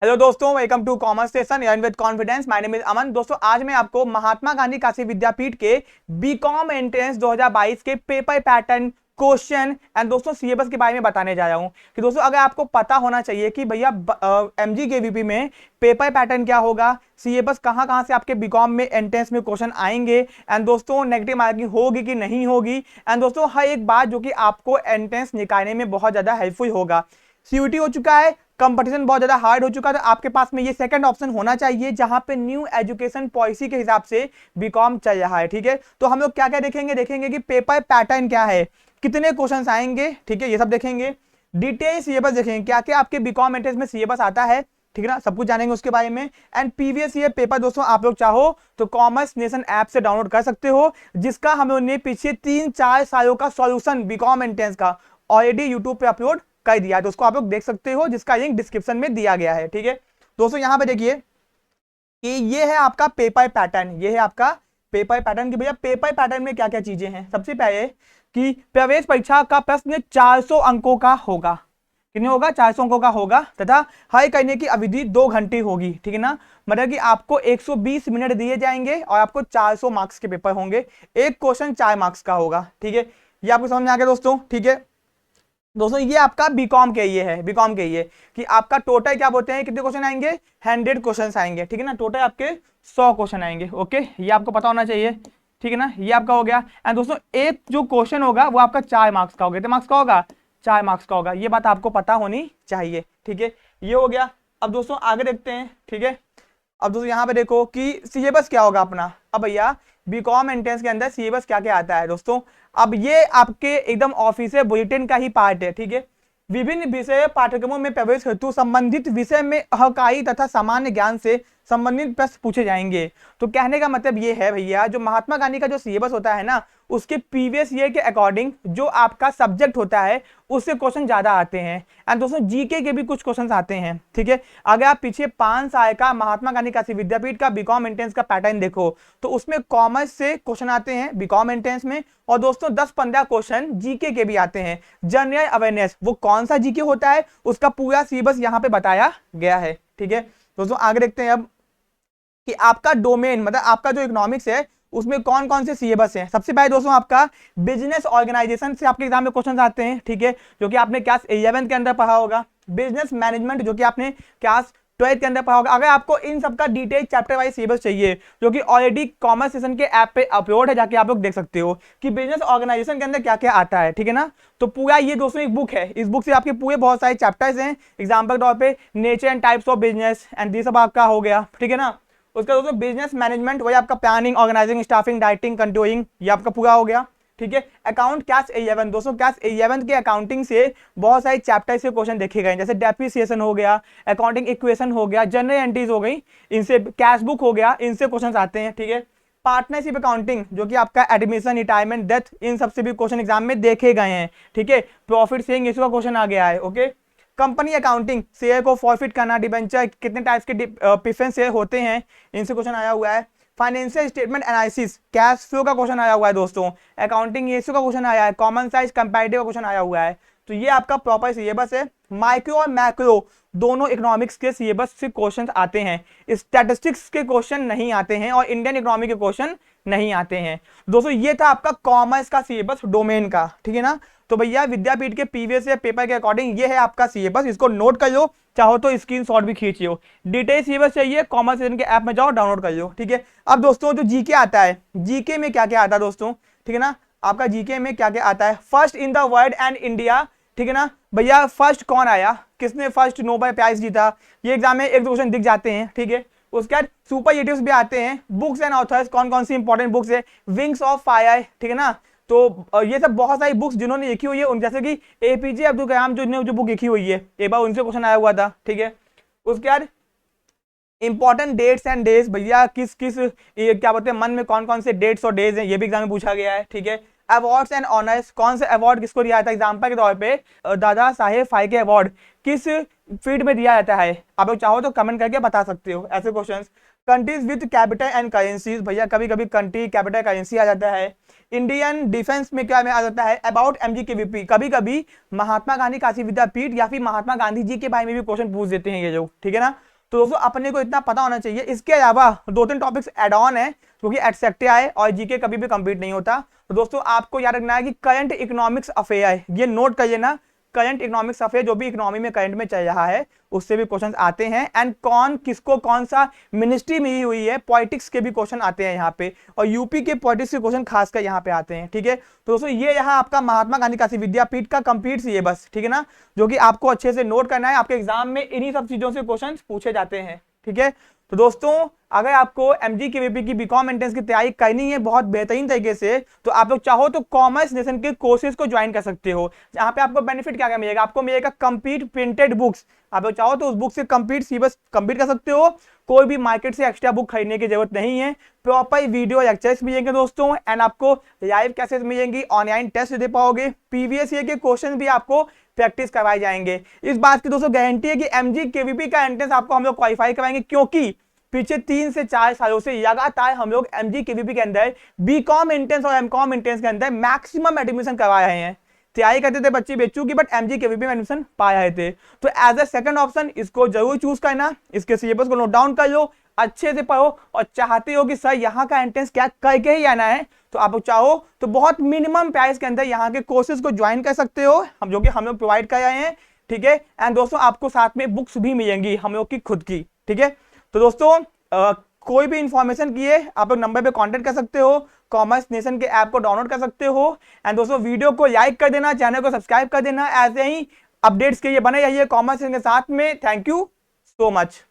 Hello दोस्तों, welcome to commerce station earn with confidence. My name is Aman. दोस्तों आज मैं आपको महात्मा गांधी काशी विद्यापीठ के बीकॉम एंट्रेंस 2022 के पेपर पैटर्न, क्वेश्चन एंड दोस्तों सिलेबस के बारे में बताने जा रहा हूं कि दोस्तों अगर आपको पता होना चाहिए कि भैया एमजी के वीपी में पेपर पैटर्न क्या होगा, सिलेबस कहां कहां से आपके बीकॉम में एंट्रेंस में क्वेश्चन आएंगे एंड दोस्तों नेगेटिव मार्किंग होगी कि नहीं होगी एंड दोस्तों हर एक बात जो कि आपको एंट्रेंस निकालने में बहुत ज्यादा हेल्पफुल होगा। सीयूटी हो चुका है, कंपटीशन बहुत ज्यादा हार्ड हो चुका है, तो आपके पास में ये सेकंड ऑप्शन होना चाहिए जहां पे न्यू एजुकेशन पॉलिसी के हिसाब से बीकॉम चल रहा है। ठीक है, तो हम लोग क्या क्या देखेंगे कि पेपर पैटर्न क्या है, कितने क्वेश्चंस आएंगे, ठीक है, ये सब देखेंगे। डिटेल सिलेबस देखेंगे, क्या क्या आपके बीकॉम एंट्रेंस में सिलेबस आता है, ठीक है ना, सब कुछ जानेंगे उसके बारे में। एंड प्रीवियस ईयर पेपर दोस्तों आप लोग चाहो तो कॉमर्स नेशन ऐप से डाउनलोड कर सकते हो, जिसका हम लोगों ने पिछले 3-4 सालों का सॉल्यूशन बीकॉम एंट्रेंस का ऑलरेडी यूट्यूब पे अपलोड कर दिया है, तो उसको आप लोग देख सकते हो, जिसका लिंक डिस्क्रिप्शन में दिया गया है। ठीक है दोस्तों, यहां पे देखिए कि ये है आपका पेपर पैटर्न, ये है आपका पेपर पैटर्न कि भैया पेपर पैटर्न में क्या क्या चीजें हैं। सबसे पहले कि प्रवेश परीक्षा का प्रश्न 400 अंकों का होगा। कितने होगा? 400 अंकों का होगा तथा हल करने की अवधि 2 घंटे होगी। ठीक है ना, मतलब कि आपको 120 मिनट दिए जाएंगे और आपको 400 मार्क्स के पेपर होंगे। एक क्वेश्चन 4 मार्क्स का होगा। ठीक है, ये आपको समझ में आ गया दोस्तों। ठीक है दोस्तों, ये आपका बीकॉम के ये है, बीकॉम के ये कि आपका टोटल क्या बोलते हैं, कितने क्वेश्चन आएंगे, 100 क्वेश्चन आएंगे। ठीक है ना, टोटल आपके 100 क्वेश्चन आएंगे। ओके, ये आपको पता होना चाहिए। ठीक है ना, ये आपका हो गया। एंड दोस्तों एक जो क्वेश्चन होगा वो आपका 4 मार्क्स का होगा। कितने मार्क्स का होगा? 4 मार्क्स का होगा। ये बात आपको पता होनी चाहिए। ठीक है, ये हो गया। अब दोस्तों आगे देखते हैं। ठीक है, अब दोस्तों यहाँ पे देखो कि सिलेबस क्या होगा अपना। अब भैया बीकॉम एंट्रेंस के अंदर सिलेबस क्या क्या आता है दोस्तों। अब ये आपके एकदम ऑफिशियल बुलेटिन का ही पार्ट है। ठीक है, विभिन्न विषय पाठ्यक्रमों में प्रवेश हेतु संबंधित विषय में अहकाई तथा सामान्य ज्ञान से संबंधित प्रश्न पूछे जाएंगे। तो कहने का मतलब ये है भैया, जो महात्मा गांधी का जो सिलेबस होता है ना, उसके प्रीवियस ईयर के अकॉर्डिंग जो आपका सब्जेक्ट होता है उससे क्वेश्चन ज्यादा आते हैं। एंड दोस्तों जीके के भी कुछ क्वेश्चन आते हैं। ठीक है, अगर आप पीछे 5 साल का महात्मा गांधी काशी विद्यापीठ का बीकॉम एंट्रेंस का पैटर्न देखो तो उसमें कॉमर्स से क्वेश्चन आते हैं बीकॉम एंट्रेंस में, और दोस्तों 10-15 क्वेश्चन जीके के भी आते हैं। जनरल अवेयरनेस, वो कौन सा जीके होता है उसका पूरा सिलेबस यहाँ पे बताया गया है। ठीक है दोस्तों, आगे देखते हैं अब कि आपका डोमेन मतलब आपका जो इकोनॉमिक्स है उसमें कौन कौन से सिलेबस हैं। सबसे पहले दोस्तों आपका बिजनेस ऑर्गेनाइजेशन से आपके एग्जाम में क्वेश्चन आते हैं। ठीक है, जो कि आपने क्लास 11 के अंदर पढ़ा होगा। बिजनेस मैनेजमेंट जो कि आपने क्लास 12 के अंदर पढ़ा होगा। अगर आपको इन सब का डिटेल चैप्टर वाइज सिलेबस चाहिए जो कि ऑलरेडी कॉमर्स सेशन के ऐप पे अपलोड है, जाके आप लोग देख सकते हो कि बिजनेस ऑर्गेनाइजेशन के अंदर क्या क्या आता है। ठीक है ना, तो पूरा ये दोस्तों एक बुक है, इस बुक से आपके पूरे बहुत सारे चैप्टर्स हैं। एग्जाम्पल के तौर पे nature and types of business and ये सब आपका हो गया। ठीक है ना, उसका दोस्तों बिजनेस मैनेजमेंट वही आपका planning, organizing, staffing, directing, controlling, ये आपका पूरा हो गया। ठीक है, अकाउंट क्लास 11 दोस्तों, क्लास 11 के अकाउंटिंग से बहुत सारे चैप्टर से क्वेश्चन देखे गए, जैसे डेप्रिसिएशन हो गया, अकाउंटिंग इक्वेशन हो गया, जनरल एंट्रीज हो गई, इनसे कैश बुक हो गया, इनसे क्वेश्चन आते हैं। ठीक है, पार्टनरशिप अकाउंटिंग जो कि आपका एडमिशन, रिटायरमेंट, डेथ, इन सबसे भी क्वेश्चन एग्जाम में देखे गए हैं। ठीक है, प्रॉफिट शेयरिंग इसका क्वेश्चन आ गया है। ओके, कंपनी अकाउंटिंग, शेयर को फॉरफिट करना, डिबेंचर, कितने टाइप्स के प्रेफरेंस शेयर होते हैं, इनसे क्वेश्चन आया हुआ है। Financial statement analysis, cash flow का क्वेश्चन आया हुआ है दोस्तों। अकाउंटिंग रेशियो का क्वेश्चन आया है। कॉमन साइज कंपैरेटिव का क्वेश्चन आया हुआ है। तो ये आपका प्रॉपर सिलेबस है। माइक्रो और मैक्रो दोनों इकोनॉमिक्स के सिलेबस से क्वेश्चन आते हैं। स्टैटिस्टिक्स के क्वेश्चन नहीं आते हैं और इंडियन इकोनॉमी के क्वेश्चन नहीं आते हैं। दोस्तों ये था आपका कॉमर्स का सिलेबस डोमेन का। ठीक है ना, तो भैया विद्यापीठ के प्रीवियस ईयर पेपर के अकॉर्डिंग ये है आपका सिलेबस, इसको नोट कर लो, चाहो तो स्क्रीनशॉट भी खींच लो। डिटेल सिलेबस चाहिए कॉमर्स सेशन के ऐप में जाओ, डाउनलोड कर लो। ठीक है, अब दोस्तों जो जीके आता है, जीके में क्या क्या आता है दोस्तों। ठीक है ना, आपका जीके में क्या क्या आता है, first in the world and India. ठीक है ना भैया, फर्स्ट कौन आया, किसने फर्स्ट नोबेल प्राइज जीता, ये एग्जाम में 1-2 क्वेश्चन दिख जाते हैं। ठीक है, उसके बाद सुपरलेटिव्स भी आते हैं। बुक्स एंड ऑथर्स, कौन कौन सी इंपॉर्टेंट बुक्स है, विंग्स ऑफ फायर। ठीक है ना, तो ये सब बहुत सारी बुक्स जिन्होंने लिखी हुई है, उन जैसे कि एपीजे अब्दुल कलाम जो बुक लिखी हुई है, एक बार उनसे क्वेश्चन आया हुआ था। ठीक है, उसके बाद इंपॉर्टेंट डेट्स एंड डेज, भैया किस किस ये क्या बोलते हैं मन में कौन कौन से डेट्स और डेज हैं, ये भी एग्जाम में पूछा गया है। ठीक है, अवार्ड्स एंड ऑनर्स, कौन से अवार्ड किसको दिया जाता है, एग्जाम्पल के तौर पे दादा साहेब फाल्के अवार्ड किस फील्ड में दिया जाता है, आप लोग चाहो तो कमेंट करके बता सकते हो ऐसे questions. Countries with capital and currencies, भैया कभी कभी कंट्री कैपिटल करेंसी आ जाता है। इंडियन डिफेंस में क्या में आ जाता है, अबाउट एमजी के वीपी, कभी कभी महात्मा गांधी काशी विद्यापीठ या फिर महात्मा गांधी जी के बारे में भी क्वेश्चन पूछ देते हैं ये लोग। ठीक है ना, तो दोस्तों अपने को इतना पता होना चाहिए। इसके अलावा 2-3 टॉपिक्स एड ऑन है क्योंकि एटसेक्टिया है और जीके कभी भी कंप्लीट नहीं होता। तो दोस्तों आपको याद रखना है कि करंट इकोनॉमिक्स अफेयर है, ये नोट कर लेना। करंट इकोनॉमिक्स अफेयर जो भी इकोनॉमी में करंट में चल रहा है उससे भी क्वेश्चंस आते हैं। एंड कौन किसको कौन सा मिनिस्ट्री मिली हुई है, पॉलिटिक्स के भी क्वेश्चन आते हैं यहाँ पे, और यूपी के पॉलिटिक्स के क्वेश्चन खासकर यहाँ पे आते हैं। ठीक है, तो दोस्तों ये यहाँ आपका महात्मा गांधी काशी विद्यापीठ का कंप्लीट सिलेबस, ठीक है ना, जो कि आपको अच्छे से नोट करना है। आपके एग्जाम में इन्हीं सब चीजों से क्वेश्चन पूछे जाते हैं। ठीक है, तो दोस्तों अगर आपको MGKVP की बीकॉम एंट्रेंस की तैयारी करनी है बहुत बेहतरीन तरीके से, तो आप लोग चाहो तो कॉमर्स नेशन के कोर्सेज को ज्वाइन कर सकते हो। जहां पे आपको बेनिफिट क्या क्या मिलेगा, आपको मिलेगा कंप्लीट प्रिंटेड बुक्स। आप लोग चाहो तो उस बुक से कंप्लीट सिलेबस कंप्लीट कर सकते हो, कोई भी मार्केट से एक्स्ट्रा बुक खरीदने की जरूरत नहीं है। प्रॉपर वीडियो लेक्चर्स मिलेंगे दोस्तों, एंड आपको लाइव क्लासेस मिलेंगी, ऑनलाइन टेस्ट दे पाओगे, प्रीवियस ईयर के क्वेश्चन भी आपको प्रैक्टिस करवाए जाएंगे। इस बात की दोस्तों गारंटी है कि MGKVP का एंट्रेंस आपको हम लोग क्वालिफाई कराएंगे, क्योंकि पिछले 3 से 4 सालों से लगातार हम लोग MGKVP के अंदर बीकॉम एंट्रेंस और एमकॉम एंट्रेंस के अंदर मैक्सिमम एडमिशन करवा रहे हैं। तैयारी करते थे बच्चे बेचू की, बट MGKVP में एडमिशन पा रहे थे। तो एज अ सेकंड ऑप्शन इसको जरूर चूज करना, इसके सिलेबस को नोट डाउन कर लो, अच्छे से पढ़ो, और चाहते हो कि सर यहाँ का एंट्रेंस क्या करके ही आना है, तो आप चाहो तो बहुत मिनिमम प्राइस के अंदर यहाँ के कोर्सेज को ज्वाइन कर सकते हो, हम जो कि हम लोग प्रोवाइड कर रहे हैं। ठीक है, एंड दोस्तों आपको साथ में बुक्स भी मिलेंगी हम लोग की खुद की। ठीक है, तो दोस्तों कोई भी इंफॉर्मेशन की है आप लोग नंबर पे कांटेक्ट कर सकते हो, कॉमर्स नेशन के ऐप को डाउनलोड कर सकते हो। एंड दोस्तों वीडियो को लाइक कर देना, चैनल को सब्सक्राइब कर देना, ऐसे ही अपडेट्स के लिए बने रहिए कॉमर्स नेशन के साथ में। Thank you so much.